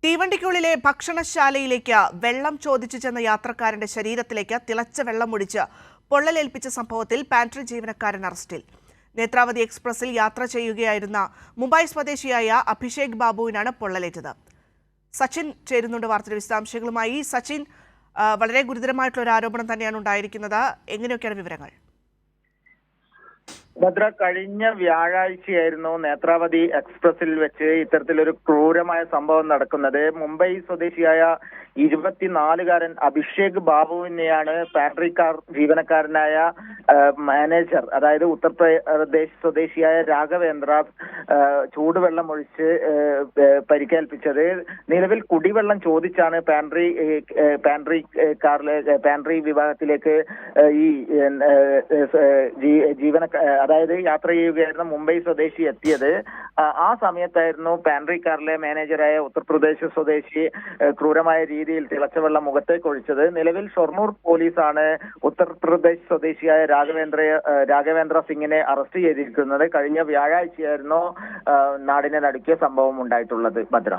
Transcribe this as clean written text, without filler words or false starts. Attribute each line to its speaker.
Speaker 1: തീവണ്ടിക്കുള്ളിലെ ഭക്ഷണശാലയിലേക്ക് വെള്ളം ചോദിച്ചു ചെന്ന യാത്രക്കാരന്റെ ശരീരത്തിലേക്ക് തിളച്ച വെള്ളമൊഴിച്ച് പൊള്ളലേൽപ്പിച്ച സംഭവത്തിൽ പാൻട്രി ജീവനക്കാരൻ അറസ്റ്റിൽ. നേത്രാവതി എക്സ്പ്രസിൽ യാത്ര ചെയ്യുകയായിരുന്ന മുംബൈ സ്വദേശിയായ അഭിഷേക് ബാബുവിനാണ് പൊള്ളലേറ്റത്. സച്ചിൻ ചേരുന്നുണ്ട് വാർത്തയുടെ വിശദാംശങ്ങളുമായി. സച്ചിൻ, വളരെ ഗുരുതരമായിട്ടുള്ള ഒരു ആരോപണം തന്നെയാണ് ഉണ്ടായിരിക്കുന്നത്. എങ്ങനെയൊക്കെയാണ് വിവരങ്ങൾ?
Speaker 2: ഭദ്ര, കഴിഞ്ഞ വ്യാഴാഴ്ചയായിരുന്നു നേത്രാവതി എക്സ്പ്രസിൽ വെച്ച് ഇത്തരത്തിലൊരു ക്രൂരമായ സംഭവം നടക്കുന്നത്. മുംബൈ സ്വദേശിയായ 24-കാരൻ അഭിഷേക് ബാബുവിനെയാണ് പാൻട്രി കാർ ജീവനക്കാരനായ മാനേജർ, അതായത് ഉത്തർപ്രദേശ് സ്വദേശിയായ രാഘവേന്ദ്ര ചൂടുവെള്ളം ഒഴിച്ച് പരിക്കേൽപ്പിച്ചത്. നിലവിൽ കുടിവെള്ളം ചോദിച്ചാണ് പാൻട്രി വിഭാഗത്തിലേക്ക് ഈ അതായത് യാത്ര ചെയ്യുകയായിരുന്ന മുംബൈ സ്വദേശി എത്തിയത്. ആ സമയത്തായിരുന്നു പാൻട്രി കാറിലെ മാനേജറായ ഉത്തർപ്രദേശ് സ്വദേശി ക്രൂരമായ രീതിയിൽ തിളച്ച വെള്ളം മുഖത്തേക്ക് ഒഴിച്ചത്. നിലവിൽ ഷൊർണൂർ പോലീസാണ് ഉത്തർപ്രദേശ് സ്വദേശിയായ രാഘവേന്ദ്ര സിംഗിനെ അറസ്റ്റ് ചെയ്തിരിക്കുന്നത്. കഴിഞ്ഞ വ്യാഴാഴ്ചയായിരുന്നു നാടിനെ നടുക്കിയ സംഭവം ഉണ്ടായിട്ടുള്ളത്. ഭദ്ര.